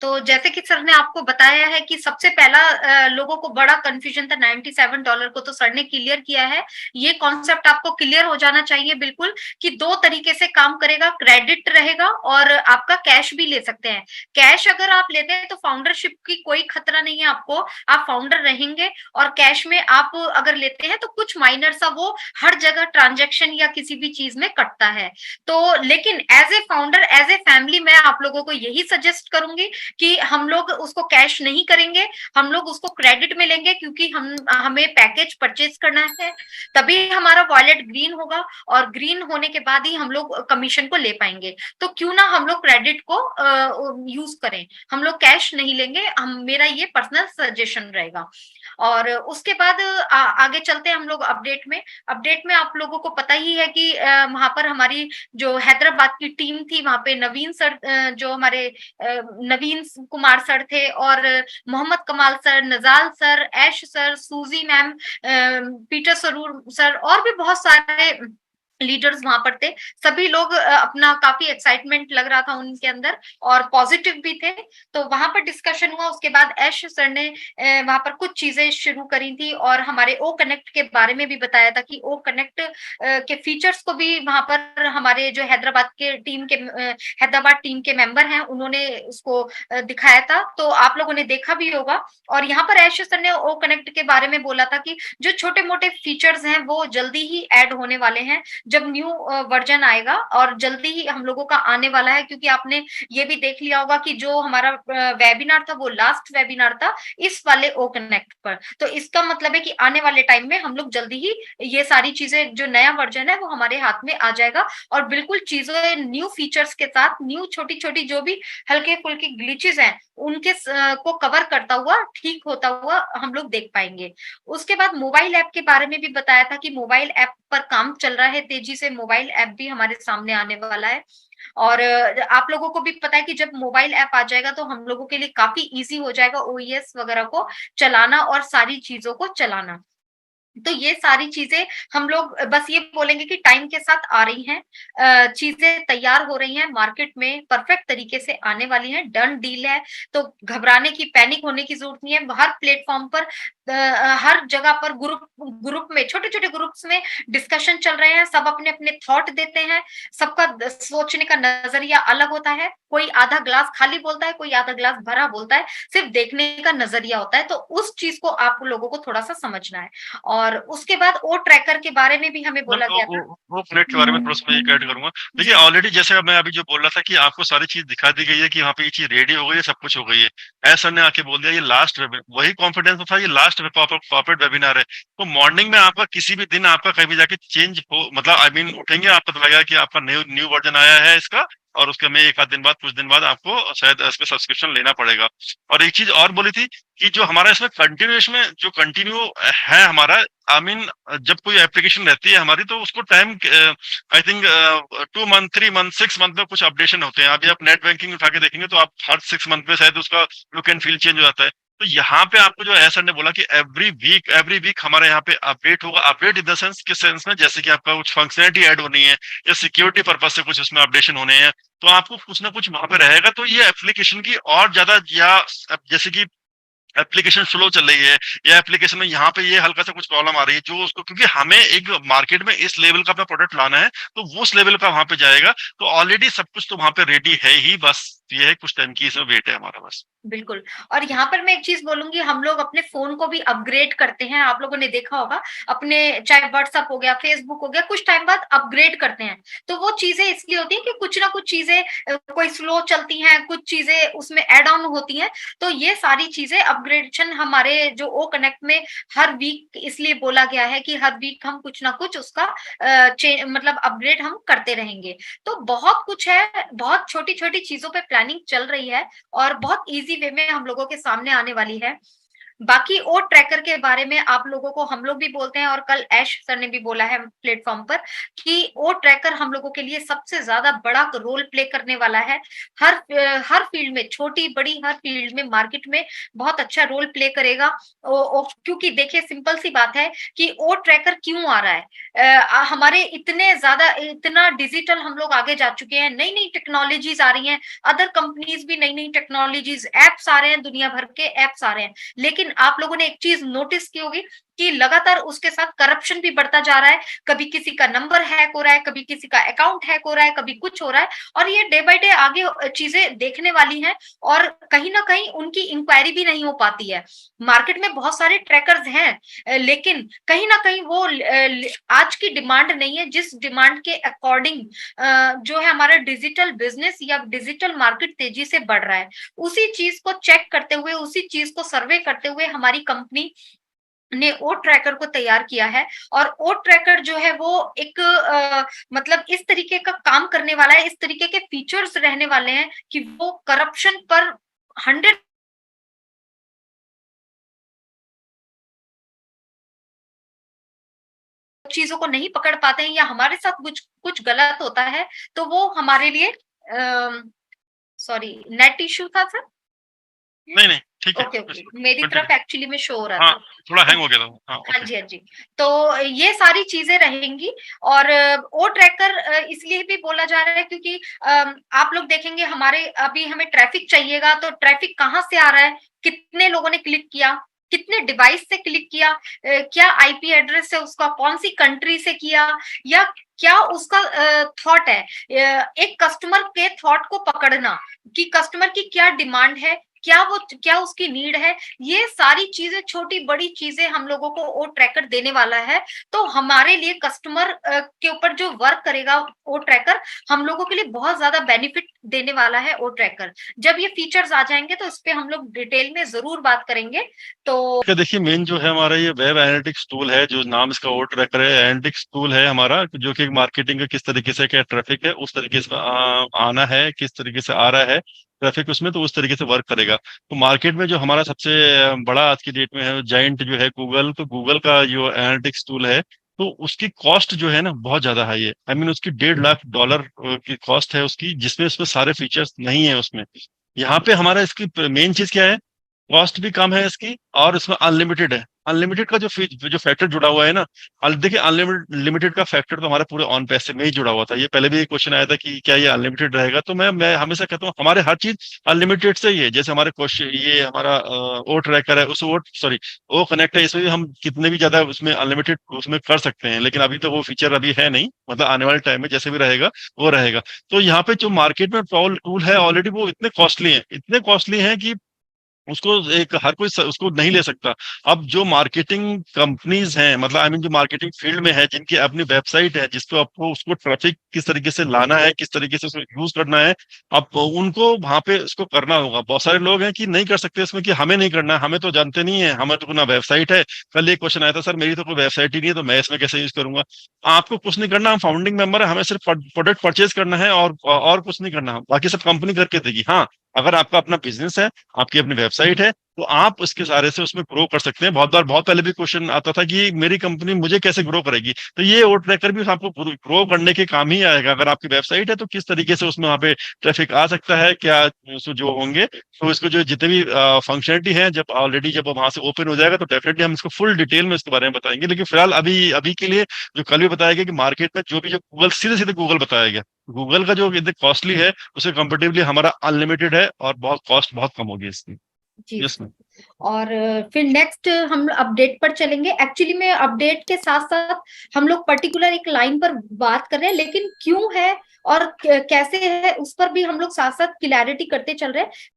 तो जैसे कि सर ने आपको बताया है कि सबसे पहला लोगों को बड़ा कंफ्यूजन था $97 को, तो सर ने क्लियर किया है। ये कॉन्सेप्ट आपको क्लियर हो जाना चाहिए बिल्कुल, कि दो तरीके से काम करेगा, क्रेडिट रहेगा और आपका कैश भी ले सकते हैं। कैश अगर आप लेते हैं तो फाउंडरशिप की कोई खतरा नहीं है आपको, आप फाउंडर रहेंगे। और कैश में आप अगर लेते हैं तो कुछ माइनर सा वो हर जगह ट्रांजेक्शन या किसी भी चीज में कटता है। तो लेकिन as a founder, as a family, मैं आप लोगों को यही सजेस्ट करूंगी कि हम लोग उसको कैश नहीं करेंगे, हम लोग उसको क्रेडिट में लेंगे, क्योंकि हमें पैकेज परचेज करना है, तभी हमारा वॉलेट ग्रीन होगा, और ग्रीन होने के बाद ही हम लोग कमीशन को ले पाएंगे। तो क्यों ना हम लोग क्रेडिट को यूज करें, हम लोग कैश नहीं लेंगे, हम मेरा ये पर्सनल सजेशन रहेगा। और उसके बाद आगे चलते हैं हम लोग अपडेट में। अपडेट में आप लोगों को पता ही है कि वहां पर हमारी जो हैदराबाद की टीम थी, वहां पे नवीन सर, जो हमारे नवीन कुमार सर थे, और मोहम्मद कमाल सर, नजाल सर, ऐश सर, सूजी मैम, पीटर सरूर सर, और भी बहुत सारे लीडर्स वहां पर थे। सभी लोग अपना काफी एक्साइटमेंट लग रहा था उनके अंदर, और पॉजिटिव भी थे। तो वहां पर डिस्कशन हुआ। उसके बाद ऐश सर ने वहां पर कुछ चीजें शुरू करी थी, और हमारे ओ कनेक्ट के बारे में भी बताया था कि ओ कनेक्ट के फीचर्स को भी वहां पर हमारे जो हैदराबाद टीम के मेंबर हैं, उन्होंने उसको दिखाया था, तो आप लोगों ने देखा भी होगा। और यहाँ पर ऐश सर ने ओ कनेक्ट के बारे में बोला था कि जो छोटे मोटे फीचर्स हैं वो जल्दी ही ऐड होने वाले हैं, जब न्यू वर्जन आएगा, और जल्दी ही हम लोगों का आने वाला है। क्योंकि आपने ये भी देख लिया होगा कि जो हमारा वेबिनार था वो लास्ट वेबिनार था इस वाले ओ कनेक्ट पर। तो इसका मतलब है कि आने वाले टाइम में हम लोग जल्दी ही ये सारी चीजें, जो नया वर्जन है वो हमारे हाथ में आ जाएगा, और बिल्कुल चीजें न्यू फीचर्स के साथ, न्यू छोटी छोटी जो भी हल्के फुल्के ग्लिचेस हैं उनके को कवर करता हुआ, ठीक होता हुआ हम लोग देख पाएंगे। उसके बाद मोबाइल ऐप के बारे में भी बताया था कि मोबाइल ऐप पर काम चल रहा है तेजी से, मोबाइल ऐप भी हमारे सामने आने वाला है। और आप लोगों को भी पता है कि जब मोबाइल ऐप आ जाएगा तो हम लोगों के लिए काफी इजी हो जाएगा ओएस वगैरह को चलाना और सारी चीजों को चलाना। तो ये सारी चीजें हम लोग बस ये बोलेंगे कि टाइम के साथ आ रही हैं, चीजें तैयार हो रही हैं, मार्केट में परफेक्ट तरीके से आने वाली हैं, डन डील है। तो घबराने की, पैनिक होने की जरूरत नहीं है। हर प्लेटफॉर्म पर, हर जगह पर ग्रुप ग्रुप में, छोटे छोटे ग्रुप्स में डिस्कशन चल रहे हैं, सब अपने अपने थॉट देते हैं, सबका सोचने का नजरिया अलग होता है। कोई आधा ग्लास खाली बोलता है, कोई आधा ग्लास भरा बोलता है, सिर्फ देखने का नजरिया होता है। तो उस चीज को आप लोगों को थोड़ा सा समझना है। और उसके बाद ओ ट्रैकर के बारे में भी हमें मैम बोला गया था। वो फ्लैट के बारे में थोड़ा सा मैं एक ऐड करूंगा। देखिए जी। ऑलरेडी जैसे मैं अभी जो बोल रहा था कि आपको सारी चीज दिखा दी गई है कि वहाँ पे ये चीज रेडी हो गई है, सब कुछ हो गई है। ऐसा ने आके बोल दिया ये लास्ट वही कॉन्फिडेंस था, ये लास्ट कॉर्पोरेट वेबिनार है। तो मॉर्निंग में आपका किसी भी दिन आपका कहीं भी जाके चेंज हो, मतलब आई मीन उठेंगे आपको तो लगेगा कि आपका न्यू न्यू वर्जन आया है इसका, और उसके में एक आध दिन बाद, कुछ दिन बाद आपको शायद इस पे सब्सक्रिप्शन लेना पड़ेगा। और एक चीज और बोली थी कि जो हमारा इसमें कंटिन्यूएशन में जो कंटिन्यू है हमारा, आई मीन जब कोई एप्लीकेशन रहती है हमारी तो उसको time I think 2 month 3 month 6 month में कुछ अपडेशन होते हैं। अभी आप नेट बैंकिंग उठा के देखेंगे तो आप हर 6 मंथ में शायद उसका लुक एंड फील चेंज हो जाता है। तो यहाँ पे आपको जो है सर ने बोला कि एवरी वीक हमारे यहाँ पे अपडेट होगा। अपडेट इन द सेंस, किस सेंस में, जैसे कि आपका कुछ फंक्शनलिटी ऐड होनी है या सिक्योरिटी पर्पज से कुछ उसमें अपडेशन होने हैं, तो आपको कुछ ना कुछ वहां पे रहेगा। तो ये एप्लीकेशन की और ज्यादा, या जैसे कि एप्लीकेशन स्लो चल रही है या एप्लीकेशन में यहाँ पे ये हल्का सा कुछ प्रॉब्लम आ रही है, जो उसको, क्योंकि हमें एक मार्केट में इस लेवल का अपना प्रोडक्ट लाना है तो वो उस लेवल का वहां पे जाएगा। तो ऑलरेडी सब कुछ तो वहां पे रेडी है ही, बस ये है कुछ टाइम की इसमें वेट है हमारा बस। बिल्कुल। और यहाँ पर मैं एक चीज बोलूंगी, हम लोग अपने फोन को भी अपग्रेड करते हैं, आप लोगों ने देखा होगा अपने, चाहे व्हाट्सअप हो गया, फेसबुक हो गया, कुछ टाइम बाद अपग्रेड करते हैं। तो वो चीजें इसलिए होती है कि कुछ ना कुछ चीजें कोई स्लो चलती हैं, कुछ चीजें उसमें एड ऑन होती हैं। तो ये सारी चीजें अपग्रेडेशन हमारे जो ओ कनेक्ट में हर वीक इसलिए बोला गया है कि हर वीक हम कुछ ना कुछ उसका मतलब अपग्रेड हम करते रहेंगे। तो बहुत कुछ है, बहुत छोटी छोटी चीजों पे प्लानिंग चल रही है, और बहुत इजी वे में हम लोगों के सामने आने वाली है। बाकी ओ ट्रैकर के बारे में आप लोगों को हम लोग भी बोलते हैं, और कल ऐश सर ने भी बोला है प्लेटफॉर्म पर कि ओ ट्रैकर हम लोगों के लिए सबसे ज्यादा बड़ा रोल प्ले करने वाला है। हर फील्ड में, छोटी बड़ी हर फील्ड में, मार्केट में बहुत अच्छा रोल प्ले करेगा। क्योंकि देखिए सिंपल सी बात है कि ओ ट्रैकर क्यों आ रहा है, हमारे इतना डिजिटल हम लोग आगे जा चुके हैं, नई नई टेक्नोलॉजीज आ रही हैं, अदर कंपनीज भी नई नई टेक्नोलॉजीज, एप्स आ रहे हैं, दुनिया भर के एप्स आ रहे हैं। लेकिन आप लोगों ने एक चीज नोटिस की होगी कि लगातार उसके साथ करप्शन भी बढ़ता जा रहा है। कभी किसी का नंबर हैक हो रहा है, कभी किसी का अकाउंट हैक हो रहा है, कभी कुछ हो रहा है, और ये डे बाय डे आगे चीजें देखने वाली हैं, और कहीं ना कहीं उनकी इंक्वायरी भी नहीं हो पाती है। मार्केट में बहुत सारे ट्रैकर्स हैं, लेकिन कहीं ना कहीं वो आज की डिमांड नहीं है, जिस डिमांड के अकॉर्डिंग जो है हमारा डिजिटल बिजनेस या डिजिटल मार्केट तेजी से बढ़ रहा है, उसी चीज को चेक करते हुए, उसी चीज को सर्वे करते हुए हमारी कंपनी ने ओ ट्रैकर को तैयार किया है। और ओ ट्रैकर जो है वो एक मतलब इस तरीके का काम करने वाला है, इस तरीके के फीचर्स रहने वाले हैं कि वो करप्शन पर 100 चीजों को नहीं पकड़ पाते हैं, या हमारे साथ कुछ कुछ गलत होता है, तो वो हमारे लिए सॉरी, नेट इश्यू था सर। नहीं, नहीं, ठीक है। ओके ओके, मेरी कंटिन्यू। तरफ एक्चुअली में शो हो रहा हाँ, था। थोड़ा हैंग हो ओके, गया था। हाँ, हाँ ओके। जी, हाँ जी। तो ये सारी चीजें रहेंगी। और ओ ट्रैकर इसलिए भी बोला जा रहा है क्योंकि आप लोग देखेंगे, हमारे अभी हमें ट्रैफिक चाहिएगा, तो ट्रैफिक कहाँ से आ रहा है, कितने लोगों ने क्लिक किया, कितने डिवाइस से क्लिक किया, क्या आईपी एड्रेस है उसका, कौन सी कंट्री से किया, या क्या उसका थॉट है, एक कस्टमर के थॉट को पकड़ना कि कस्टमर की क्या डिमांड है, क्या उसकी नीड है, ये सारी चीजें, छोटी बड़ी चीजें हम लोगों को ओ ट्रैकर देने वाला है। तो हमारे लिए कस्टमर के ऊपर जो वर्क करेगा ओ ट्रैकर, हम लोगों के लिए बहुत ज्यादा बेनिफिट देने वाला है ओ ट्रैकर। जब ये फीचर्स आ जाएंगे तो इस पे हम लोग डिटेल में जरूर बात करेंगे। तो क्या देखिए, मेन जो है हमारा ये वेब एनालिटिक्स टूल है, जो नाम इसका वो ट्रैकर है, एनालिटिक्स टूल है हमारा, जो कि मार्केटिंग का किस तरीके से क्या ट्रैफिक है उस तरीके से आना है, किस तरीके से आ रहा है ट्रैफिक उसमें, तो उस तरीके से वर्क करेगा। तो मार्केट में जो हमारा सबसे बड़ा आज की डेट में है जाइंट जो है गूगल, तो गूगल का जो एनालिटिक्स टूल है, तो उसकी कॉस्ट जो है ना बहुत ज्यादा हाई है। आई मीन उसकी $1.5 लाख की कॉस्ट है उसकी, जिसमें उसमें सारे फीचर्स नहीं है उसमें। यहाँ पे हमारा इसकी मेन चीज क्या है, कॉस्ट भी कम है इसकी, और इसमें अनलिमिटेड है। अनलिमिटेड का जो फैक्टर जुड़ा हुआ है ना, देखिए अनलिमिटेड लिमिटेड का फैक्टर तो हमारे पूरे ऑन पैसे में ही जुड़ा हुआ था। ये पहले भी एक क्वेश्चन आया था कि क्या ये अनलिमिटेड रहेगा, तो मैं हमेशा कहता हूँ हमारे हर चीज अनलिमिटेड से ही है। जैसे हमारे क्वेश्चन, ये हमारा ओ ट्रैकर है, उस ओ सॉरी ओ कनेक्ट है, इसमें भी हम कितने भी ज्यादा उसमें अनलिमिटेड उसमें कर सकते हैं, लेकिन अभी तो वो फीचर अभी है नहीं, मतलब आने वाले टाइम में जैसे भी रहेगा वो रहेगा। तो यहाँ पे जो मार्केट में टूल है ऑलरेडी, वो इतने कॉस्टली हैं कि उसको एक हर कोई उसको नहीं ले सकता। अब जो मार्केटिंग कंपनीज हैं, मतलब आई मीन जो मार्केटिंग फील्ड में है, जिनकी अपनी वेबसाइट है, जिसको आपको उसको ट्रैफिक किस तरीके से लाना है, किस तरीके से उसको यूज करना है, अब उनको वहां पे इसको करना होगा। बहुत सारे लोग हैं कि नहीं कर सकते इसमें, कि हमें नहीं करना है, हमें तो जानते नहीं है, हमें तो ना वेबसाइट है। कल एक क्वेश्चन आया था, सर मेरी तो कोई वेबसाइट ही नहीं है, तो मैं इसमें कैसे यूज करूंगा। आपको कुछ नहीं करना, हम फाउंडिंग मेंबर है, हमें सिर्फ प्रोडक्ट परचेज करना है, और कुछ नहीं करना, बाकी सब कंपनी करके देगी। हाँ, अगर आपका अपना बिजनेस है, आपकी अपनी वेबसाइट है, तो आप उसके सहारे से उसमें ग्रो कर सकते हैं। बहुत पहले भी क्वेश्चन आता था कि मेरी कंपनी मुझे कैसे ग्रो करेगी, तो ये ओ ट्रैकर भी आपको ग्रो करने के काम ही आएगा। अगर आपकी वेबसाइट है तो किस तरीके से उसमें वहाँ पे ट्रैफिक आ सकता है, क्या जो होंगे, तो इसको जो जितने भी फंक्शनलिटी है, जब वहां से ओपन हो जाएगा, तो डेफिनेटली हम इसको फुल डिटेल में इसके बारे में बताएंगे। लेकिन फिलहाल अभी अभी के लिए जो कल भी बताया गया कि मार्केट में जो भी जो गूगल, सीधे सीधे गूगल बताया गया, गूगल का जो इतने कॉस्टली है, उसे कंपेरेटिवली हमारा अनलिमिटेड है, और बहुत कॉस्ट बहुत कम होगी इसकी। जी यस सर। मैम। और फिर नेक्स्ट हम अपडेट पर चलेंगे। एक्चुअली में अपडेट के साथ साथ हम लोग पर्टिकुलर एक लाइन पर बात कर रहे हैं, लेकिन क्यों है और कैसे है उस पर भी हम लोग साथ साथ क्लैरिटी करते चल रहे हैं।